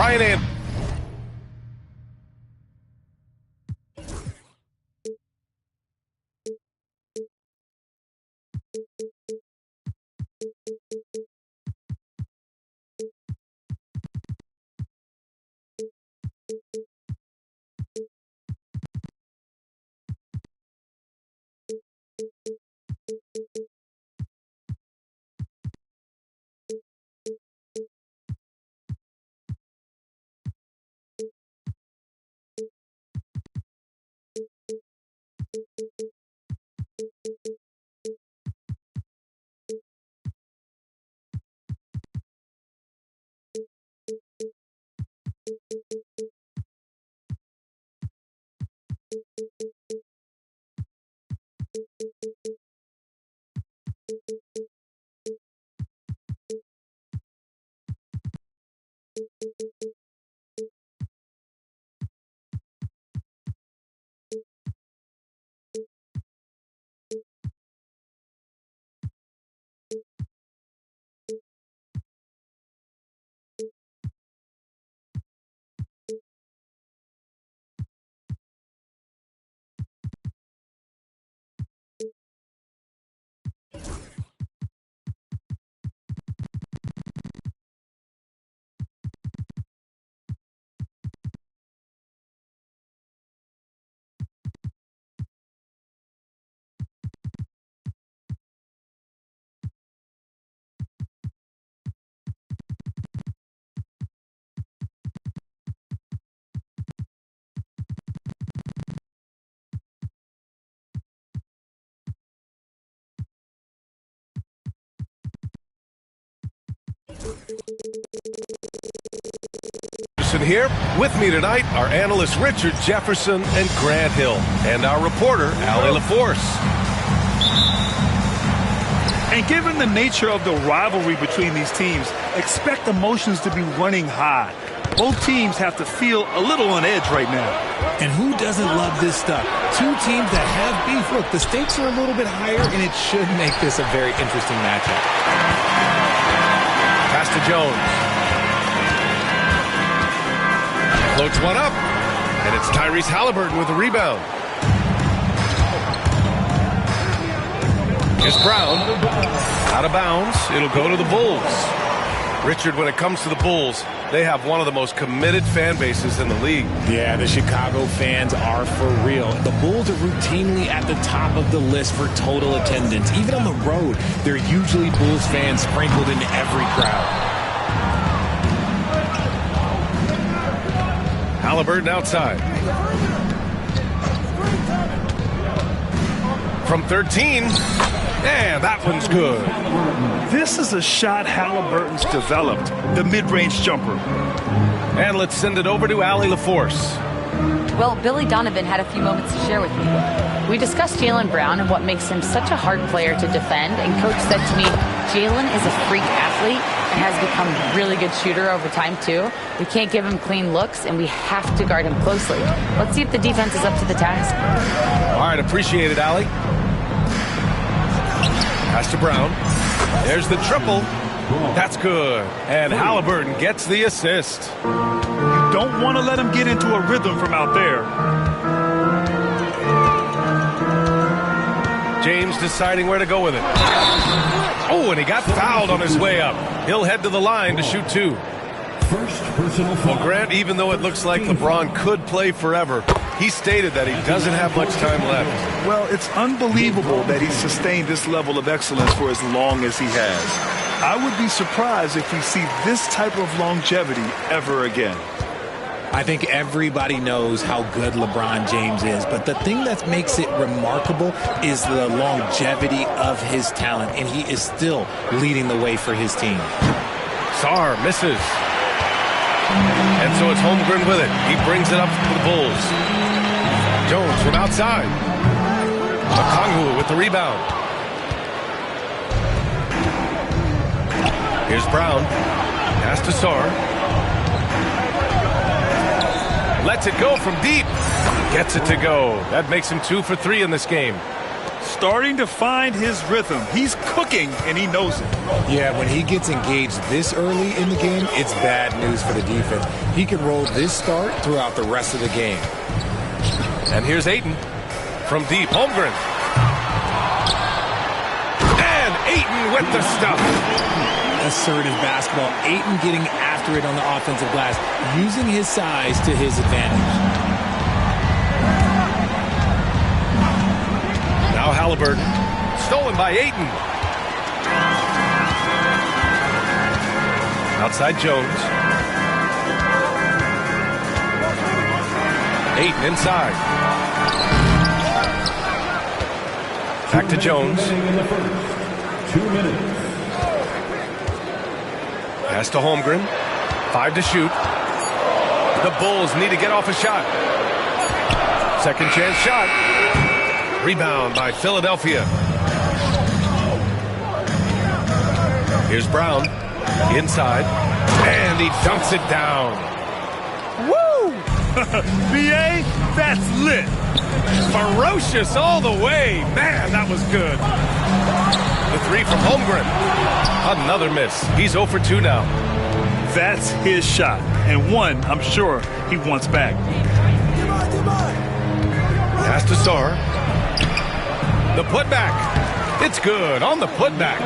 Brian Anderson. Here with me tonight, our analysts Richard Jefferson and Grant Hill, and our reporter Allie LaForce. And given the nature of the rivalry between these teams, expect emotions to be running high. Both teams have to feel a little on edge right now. And who doesn't love this stuff? Two teams that have beef. Look, the stakes are a little bit higher, and it should make this a very interesting matchup. Pass to Jones. Floats one up, and it's Tyrese Halliburton with the rebound. Here's Brown. Out of bounds. It'll go to the Bulls. Richard, when it comes to the Bulls, they have one of the most committed fan bases in the league. Yeah, the Chicago fans are for real. The Bulls are routinely at the top of the list for total attendance. Even on the road, there are usually Bulls fans sprinkled in every crowd. Halliburton outside. From 13. And that one's good. This is a shot Halliburton's developed, the mid-range jumper. And let's send it over to Allie LaForce. Well, Billy Donovan had a few moments to share with me. We discussed Jaylen Brown and what makes him such a hard player to defend, and Coach said to me, Jaylen is a freak athlete and has become a really good shooter over time, too. We can't give him clean looks, and we have to guard him closely. Let's see if the defense is up to the task. All right, appreciate it, Allie. Pass to Brown. There's the triple. That's good. And Halliburton gets the assist. You don't want to let him get into a rhythm from out there. James deciding where to go with it. Oh, and he got fouled on his way up. He'll head to the line to shoot two. First personal foul. Well, Grant, even though it looks like LeBron could play forever, he stated that he doesn't have much time left. Well, it's unbelievable that he's sustained this level of excellence for as long as he has. I would be surprised if we see this type of longevity ever again. I think everybody knows how good LeBron James is, but the thing that makes it remarkable is the longevity of his talent, and he is still leading the way for his team. Sarr misses. And so it's Holmgren with it. He brings it up for the Bulls. Jones from outside. Okongwu with the rebound. Here's Brown. Pass to Sarr. Lets it go from deep. Gets it to go. That makes him 2 for 3 in this game. starting to find his rhythm. He's cooking, and he knows it. Yeah, when he gets engaged this early in the game, it's bad news for the defense. He can roll this start throughout the rest of the game. And here's Ayton from deep. Holmgren. And Ayton with the stuff. Assertive basketball. Ayton getting after it on the offensive glass, using his size to his advantage. Now Halliburton, stolen by Ayton. Outside Jones. Ayton inside. Back to Jones. 2 minutes. Pass to Holmgren. 5 to shoot. The Bulls need to get off a shot. Second chance shot. Rebound by Philadelphia. Here's Brown. Inside. And he dunks it down. Woo! B.A., that's lit. Ferocious all the way. Man, that was good. The three from Holmgren. Another miss. He's 0 for 2 now. That's his shot. And one, I'm sure, he wants back. Pass to Sar. The putback. It's good on the putback.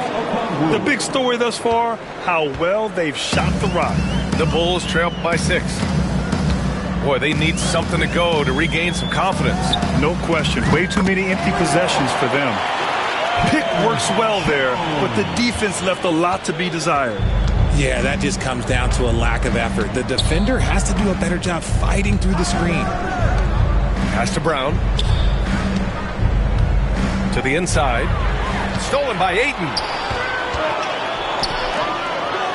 The big story thus far, how well they've shot the rock. The Bulls trail by 6. Boy, they need something to go to regain some confidence. No question. Way too many empty possessions for them. Pick works well there, but the defense left a lot to be desired. Yeah, that just comes down to a lack of effort. The defender has to do a better job fighting through the screen. Pass to Brown. To the inside. Stolen by Ayton.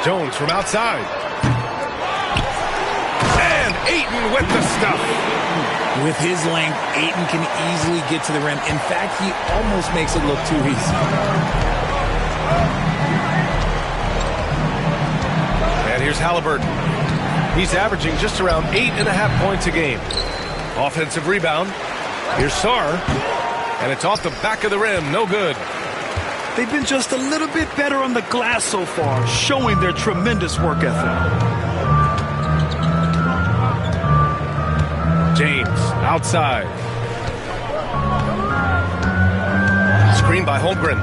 Jones from outside. And Ayton with the stuff. With his length, Ayton can easily get to the rim. In fact, he almost makes it look too easy. And here's Halliburton. He's averaging just around 8.5 points a game. Offensive rebound. Here's Sar. And it's off the back of the rim. No good. They've been just a little bit better on the glass so far, showing their tremendous work ethic. James outside. Screen by Holmgren.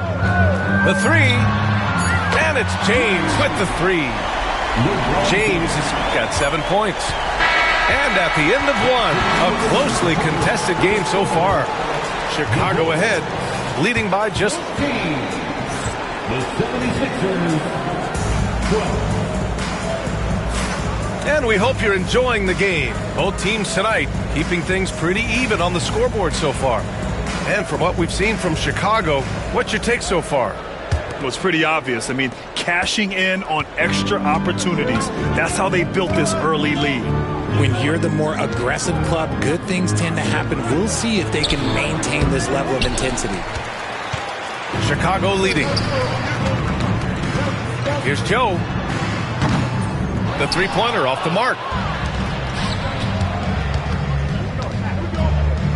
The three. And it's James with the three. James has got 7 points. And at the end of one, a closely contested game so far. Chicago ahead, leading by just The 76ers, 12. And we hope you're enjoying the game. Both teams tonight keeping things pretty even on the scoreboard so far. And from what we've seen from Chicago, what's your take so far? Well, it's pretty obvious. I mean, cashing in on extra opportunities. That's how they built this early lead. When you're the more aggressive club, good things tend to happen. We'll see if they can maintain this level of intensity. Chicago leading. Here's Joe. The three-pointer off the mark.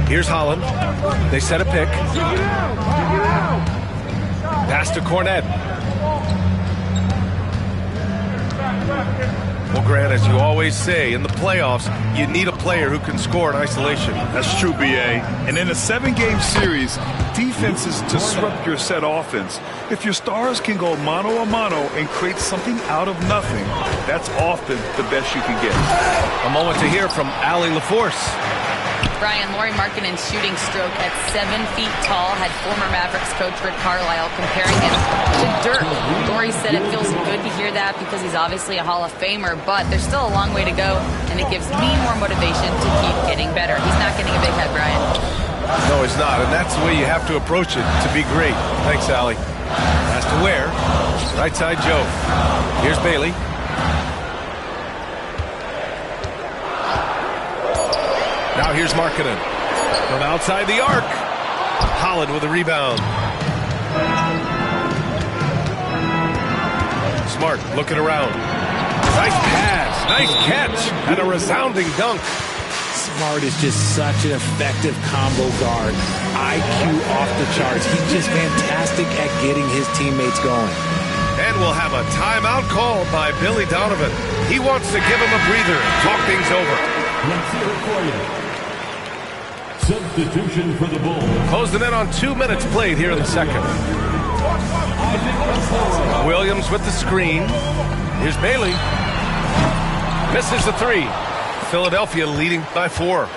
Here's Holland. They set a pick. Pass to Cornette. Well, Grant, as you always say, in the playoffs, you need a player who can score in isolation. That's true, B.A. And in a 7-game series, defense is disrupt your set offense. If your stars can go mano-a-mano and create something out of nothing, that's often the best you can get. A moment to hear from Allie LaForce. Brian, Lauri Markkanen's shooting stroke at 7 feet tall had former Mavericks coach Rick Carlisle comparing him to dirt. Lauri said it feels good to hear that because he's obviously a Hall of Famer, but there's still a long way to go, and it gives me more motivation to keep getting better. He's not getting a big head, Brian. No, he's not, and that's the way you have to approach it to be great. Thanks, Allie. Pass to Ware. Right side, Joe. Here's Bailey. Now here's Markkanen from outside the arc. Holland with a rebound. Smart looking around. Nice pass, nice catch, and a resounding dunk. Smart is just such an effective combo guard. IQ off the charts. He's just fantastic at getting his teammates going. And we'll have a timeout called by Billy Donovan. He wants to give him a breather and talk things over. Substitution for the Bulls. Closing in on 2 minutes played here in the second. Williams with the screen. Here's Bailey. Misses the three. Philadelphia leading by 4.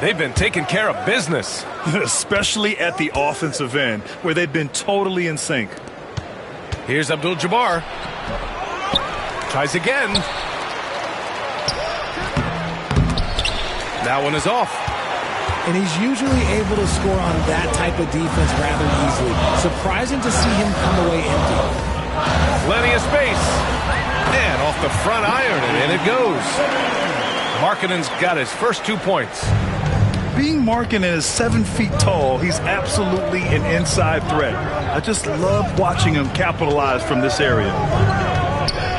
They've been taking care of business. Especially at the offensive end, where they've been totally in sync. Here's Abdul-Jabbar. Tries again. That one is off. And he's usually able to score on that type of defense rather easily. Surprising to see him come away empty. Plenty of space. And off the front iron, and in it goes. Markkanen's got his first 2 points. Being Markkanen is 7 feet tall, he's absolutely an inside threat. I just love watching him capitalize from this area.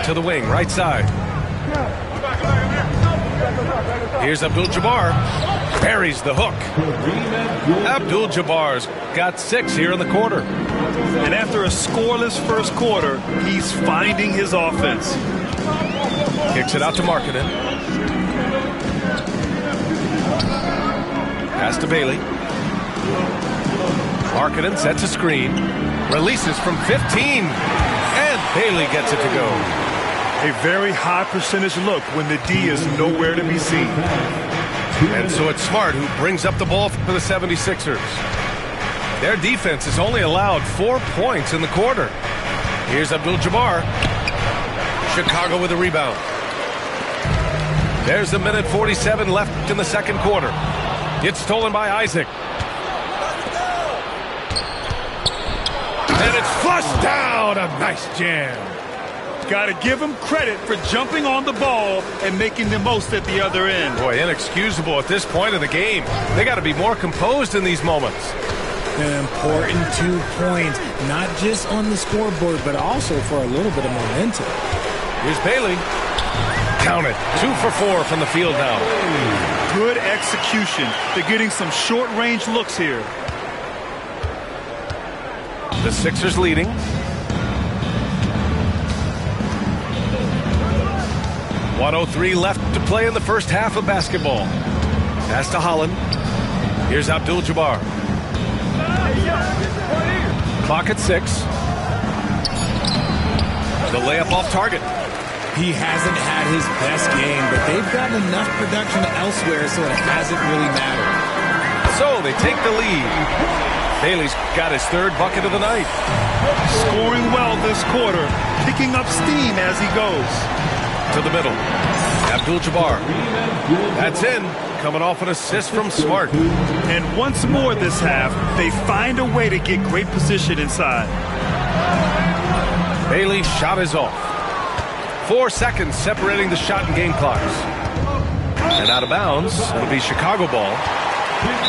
To the wing, right side. Here's Abdul-Jabbar. Buries the hook. Abdul-Jabbar's got 6 here in the quarter. And after a scoreless first quarter, he's finding his offense. Kicks it out to Markkanen. Pass to Bailey. Markkanen sets a screen. Releases from 15. And Bailey gets it to go. A very high percentage look when the D is nowhere to be seen. And so it's Smart who brings up the ball for the 76ers. Their defense has only allowed 4 points in the quarter. Here's Abdul-Jabbar. Chicago with a rebound. There's a minute 47 left in the second quarter. It's stolen by Isaac. And it's flushed down. A nice jam. Got to give him credit for jumping on the ball and making the most at the other end. Boy, inexcusable at this point of the game. They got to be more composed in these moments. An important 2 points, not just on the scoreboard, but also for a little bit of momentum. Here's Bailey. Count it. 2 for 4 from the field now. Good execution. They're getting some short-range looks here. The Sixers leading. .103 left to play in the first half of basketball. Pass to Holland. Here's Abdul-Jabbar. Clock at 6. The layup off target. He hasn't had his best game, but they've gotten enough production elsewhere, so it hasn't really mattered. So they take the lead. Bailey's got his 3rd bucket of the night. Scoring well this quarter, picking up steam as he goes. To the middle. Abdul-Jabbar. That's in. Coming off an assist from Smart. And once more this half, they find a way to get great position inside. Bailey's shot is off. 4 seconds separating the shot and game clocks. And out of bounds, it'll be Chicago ball.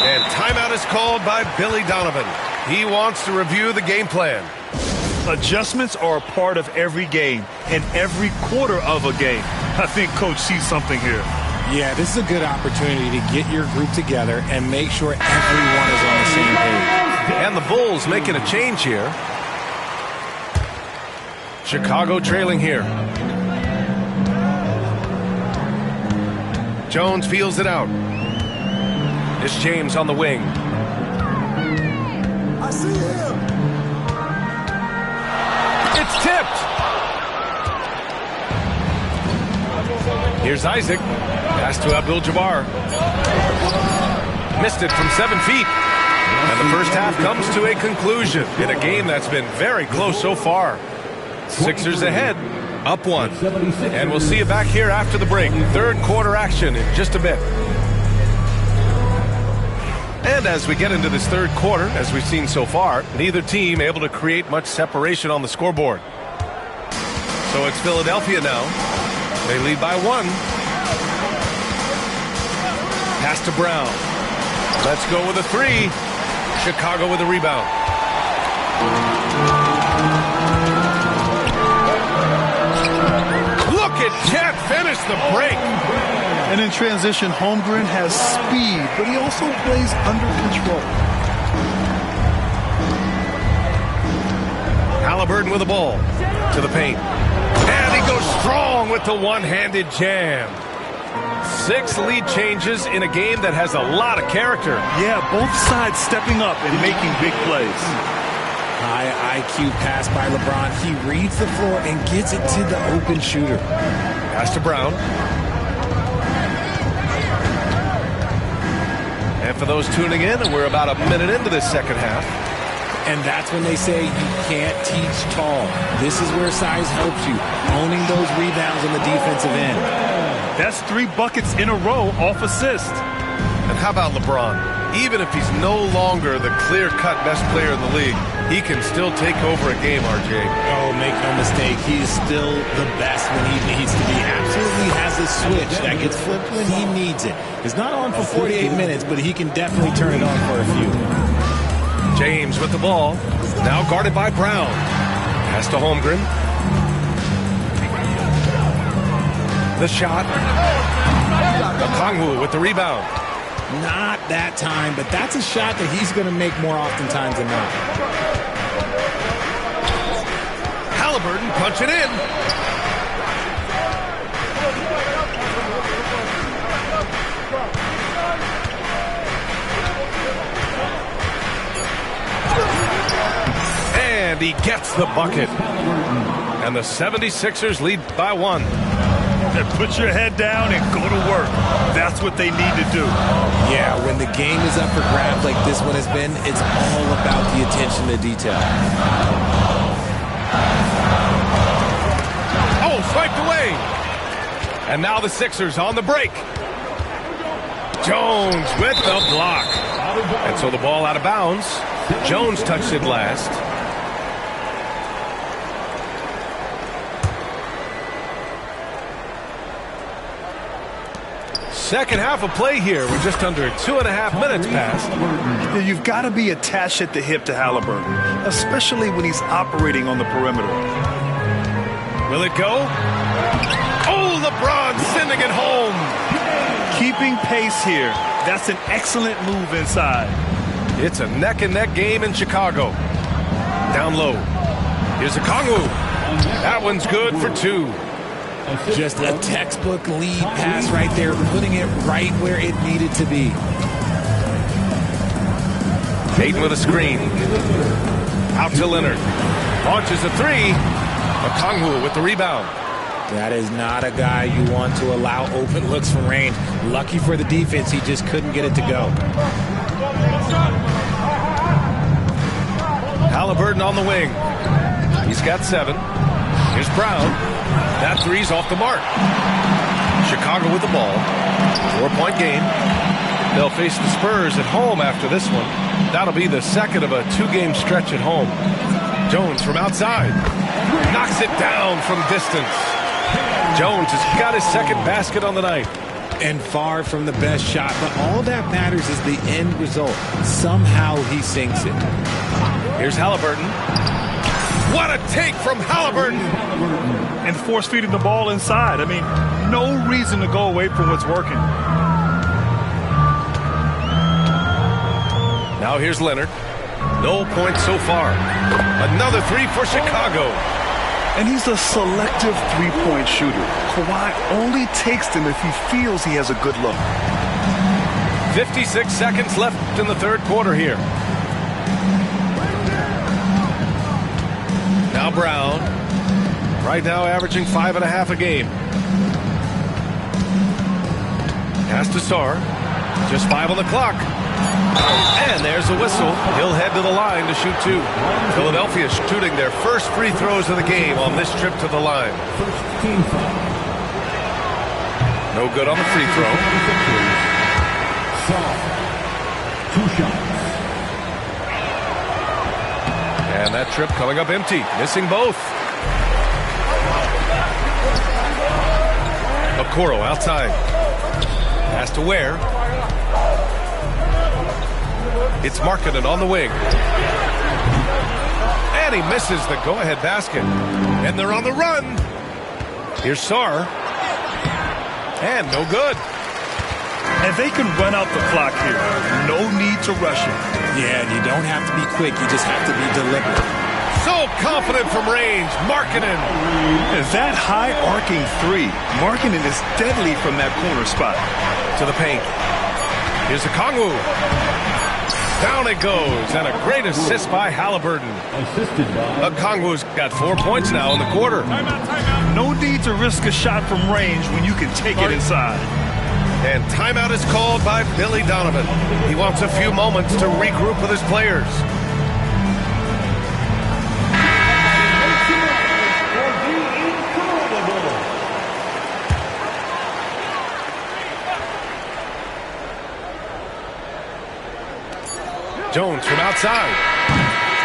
And timeout is called by Billy Donovan. He wants to review the game plan. Adjustments are a part of every game and every quarter of a game. I think Coach sees something here. Yeah, this is a good opportunity to get your group together and make sure everyone is on the same page. And the Bulls making a change here. Chicago trailing here. Jones feels it out. It's James on the wing. I see him. It's tipped. Here's Isaac. Pass to Abdul-Jabbar. Missed it from 7 feet. And the first half comes to a conclusion in a game that's been very close so far. Sixers ahead, up 1. And we'll see you back here after the break. 3rd quarter action in just a bit. And as we get into this 3rd quarter, as we've seen so far, neither team able to create much separation on the scoreboard. So it's Philadelphia now. They lead by 1. Pass to Brown. Let's go with a 3. Chicago with a rebound. Look at Jet finish the break. And in transition, Holmgren has speed, but he also plays under control. Halliburton with the ball to the paint. And he goes strong with the one-handed jam. 6 lead changes in a game that has a lot of character. Yeah, both sides stepping up and making big plays. High IQ pass by LeBron. He reads the floor and gets it to the open shooter. Pass to Brown. And for those tuning in, we're about a minute into this second half. And that's when they say you can't teach tall. This is where size helps you, owning those rebounds on the defensive end. That's 3 buckets in a row off assist. And how about LeBron? Even if he's no longer the clear-cut best player in the league, he can still take over a game, RJ. Oh, make no mistake, he is still the best when he needs to be. Absolutely has a switch that gets flipped when he needs it. It's not on for 48 minutes, but he can definitely turn it on for a few. James with the ball, now guarded by Brown. Pass to Holmgren. The shot. Okongwu with the rebound. Not that time, but that's a shot that he's going to make more oftentimes than not. Halliburton punching in. And he gets the bucket. And the 76ers lead by 1. Put your head down and go to work. That's what they need to do. Yeah, when the game is up for grabs like this one has been, it's all about the attention to detail. Oh, swiped away. And now the Sixers on the break. Jones with the block. And so the ball out of bounds. Jones touched it last. Second half of play here. We're just under 2.5 minutes past. You've got to be attached at the hip to Halliburton, especially when he's operating on the perimeter. Will it go? Oh, LeBron sending it home. Keeping pace here. That's an excellent move inside. It's a neck-and-neck game in Chicago. Down low. Here's Okongwu. That one's good for 2. Just a textbook lead pass right there, putting it right where it needed to be. Payton with a screen. Out to Leonard. Launches a 3. Okongwu with the rebound. That is not a guy you want to allow open looks from range. Lucky for the defense, he just couldn't get it to go. Halliburton on the wing. He's got 7. Here's Brown. That 3's off the mark. Chicago with the ball. 4-point game. They'll face the Spurs at home after this one. That'll be the second of a 2-game stretch at home. Jones from outside. Knocks it down from distance. Jones has got his second basket on the night. And far from the best shot, but all that matters is the end result. Somehow he sinks it. Here's Halliburton. What a take from Halliburton. And force-feeding the ball inside. I mean, no reason to go away from what's working. Now here's Leonard. No points so far. Another 3 for Chicago. And he's a selective three-point shooter. Kawhi only takes them if he feels he has a good look. 56 seconds left in the third quarter here. Now Brown. Right now averaging 5.5 a game. Pass to Sarr. Just 5 on the clock. And there's a whistle. He'll head to the line to shoot 2. Philadelphia shooting their first free throws of the game on this trip to the line. No good on the free throw. 2 shots. And that trip coming up empty. Missing both. Okoro outside. Pass to Ware. It's Markkanen on the wing. And he misses the go-ahead basket. And they're on the run. Here's Sarr. And no good. And they can run out the clock here. No need to rush it. Yeah, and you don't have to be quick. You just have to be deliberate. So confident from range. Markkanen. And that high arcing three. Markkanen is deadly from that corner spot. To the paint. Here's Okongwu. Down it goes. And a great assist by Halliburton. Assisted by Okongwu's got 4 points now in the quarter. No need to risk a shot from range when you can take it inside. And timeout is called by Billy Donovan. He wants a few moments to regroup with his players. Jones from outside.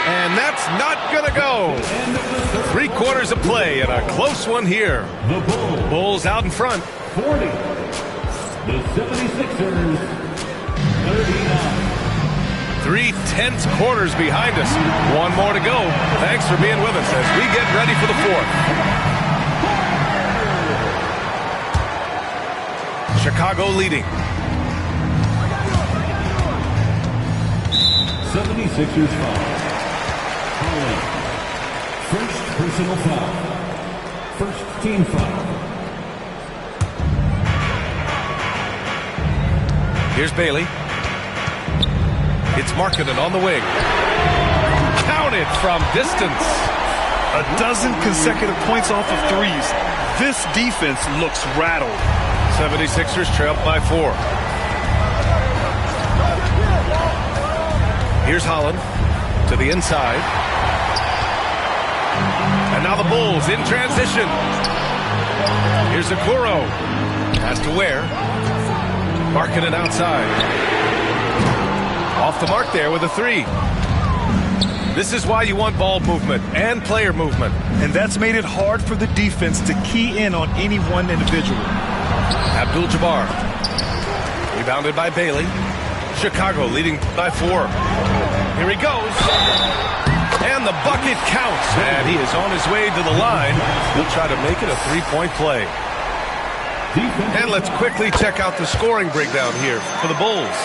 And that's not going to go. 3 quarters of play and a close one here. the Bulls. Bulls out in front. 40. The 76ers, 39. 3 tense quarters behind us. 1 more to go. Thanks for being with us as we get ready for the 4th. Chicago leading. 76ers foul. Holland. First personal foul. First team foul. Here's Bailey. It's Markkanen on the wing. Counted from distance. A dozen consecutive points off of threes. This defense looks rattled. 76ers trail by 4. Here's Holland to the inside. And now the Bulls in transition. Here's Okoro. Has to Ware. Markkanen outside. Off the mark there with a 3. This is why you want ball movement and player movement. And that's made it hard for the defense to key in on any one individual. Abdul-Jabbar. Rebounded by Bailey. Chicago leading by 4. Here he goes. And the bucket counts. And he is on his way to the line. He'll try to make it a 3-point play. And let's quickly check out the scoring breakdown here for the Bulls.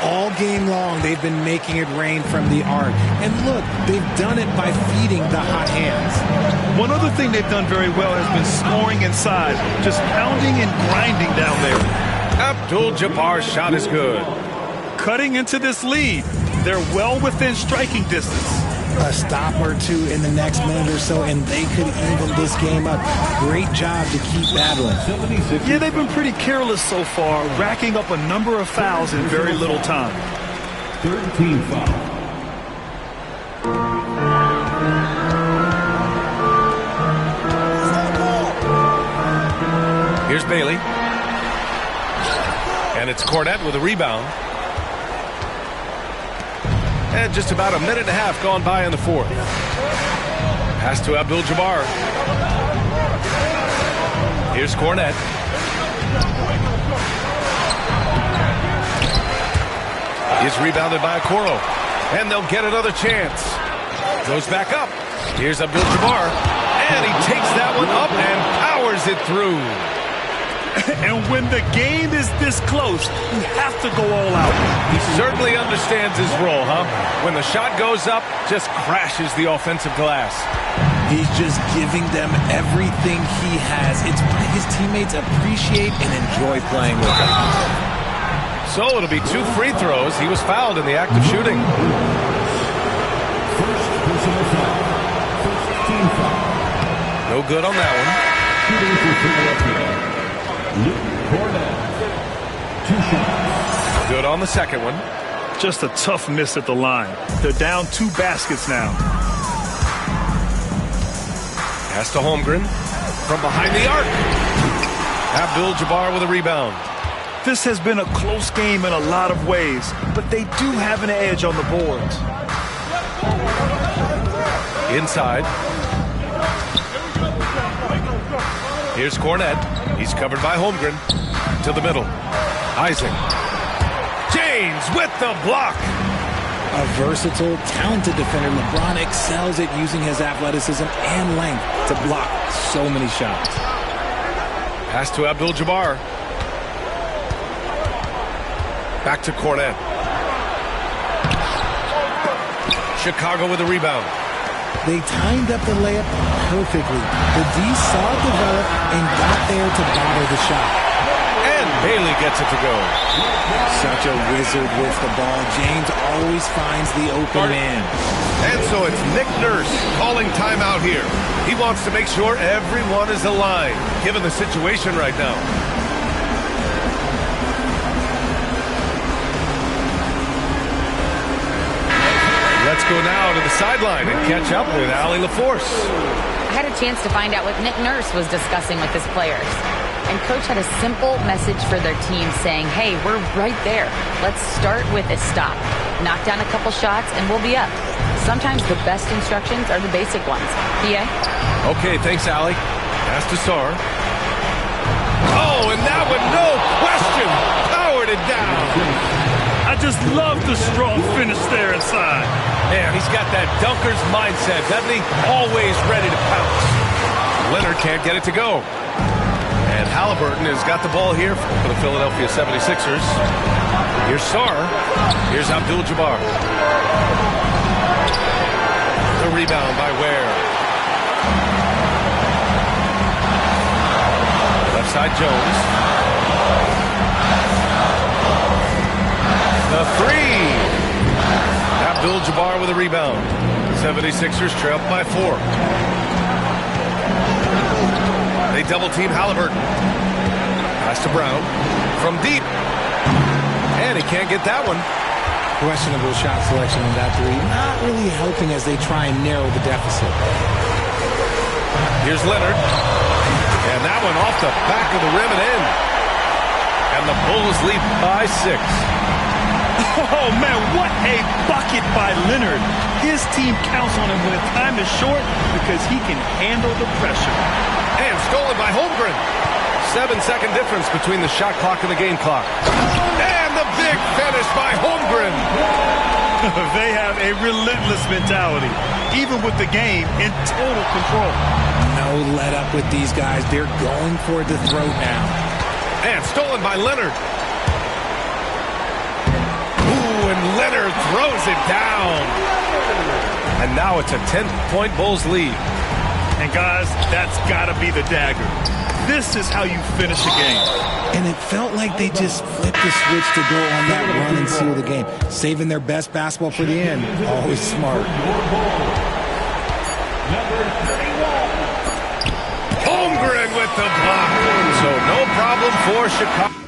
All game long, they've been making it rain from the arc. And look, they've done it by feeding the hot hands. One other thing they've done very well has been scoring inside, just pounding and grinding down there. Abdul-Jabbar's shot is good. Cutting into this lead. They're well within striking distance. A stop or two in the next minute or so, and they could even this game up. Great job to keep battling. 76ers. Yeah, they've been pretty careless so far, racking up a number of fouls in very little time. Third team foul. Here's Bailey. And it's Kornet with a rebound. And just about a minute and a half gone by in the 4th. Pass to Abdul-Jabbar. Here's Kornet. He's rebounded by Okoro. And they'll get another chance. Goes back up. Here's Abdul-Jabbar. And he takes that one up and powers it through. And when the game is this close, you have to go all out. He certainly understands his role, huh? When the shot goes up, just crashes the offensive glass. He's just giving them everything he has. It's why his teammates appreciate and enjoy playing with him. So it'll be 2 free throws. He was fouled in the act of shooting. First personal foul. First team foul. No good on that one. Shooting for Philadelphia. Luke Kornet. 2 shots. Good on the second one. Just a tough miss at the line. They're down 2 baskets now. Pass to Holmgren from behind the arc. Abdul-Jabbar with a rebound. This has been a close game in a lot of ways, but they do have an edge on the boards. Inside. Here's Kornet. He's covered by Holmgren. To the middle. Isaac. James with the block. A versatile, talented defender, LeBron excels at using his athleticism and length to block so many shots. Pass to Abdul-Jabbar. Back to Cornette. Chicago with a rebound. They timed up the layup perfectly. The D saw it develop and got there to bother the shot. And Bailey gets it to go. Such a wizard with the ball. James always finds the open man. And so it's Nick Nurse calling timeout here. He wants to make sure everyone is aligned, given the situation right now. Let's go now to the sideline and catch up with Allie LaForce. I had a chance to find out what Nick Nurse was discussing with his players. And Coach had a simple message for their team saying, hey, we're right there. Let's start with a stop. Knock down a couple shots and we'll be up. Sometimes the best instructions are the basic ones. PA? Okay, thanks, Allie. Pass to Sarr. Oh, and that one, no question, powered it down. I just love the strong finish there inside. Man, he's got that dunker's mindset, doesn't he? Always ready to pounce. Leonard can't get it to go. And Halliburton has got the ball here for the Philadelphia 76ers. Here's Sarr. Here's Abdul-Jabbar. The rebound by Ware. Left side Jones. The three. Abdul-Jabbar with a rebound. 76ers trail by 4. They double-team Halliburton. Pass to Brown. From deep. And he can't get that one. Questionable shot selection in that three. Not really helping as they try and narrow the deficit. Here's Leonard. And that one off the back of the rim and in. And the Bulls lead by 6. Oh, man, what a bucket by Leonard. His team counts on him when time is short because he can handle the pressure. And stolen by Holmgren. 7-second difference between the shot clock and the game clock. And the big finish by Holmgren. They have a relentless mentality, even with the game in total control. No let up with these guys. They're going for the throat now. And stolen by Leonard. Ooh, and Leonard throws it down. And now it's a 10-point Bulls lead. And guys, that's got to be the dagger. This is how you finish a game. And it felt like they just flipped the switch to go on that run and seal the game. Saving their best basketball for the end. Always smart. Holmgren with the block. So no problem for Chicago.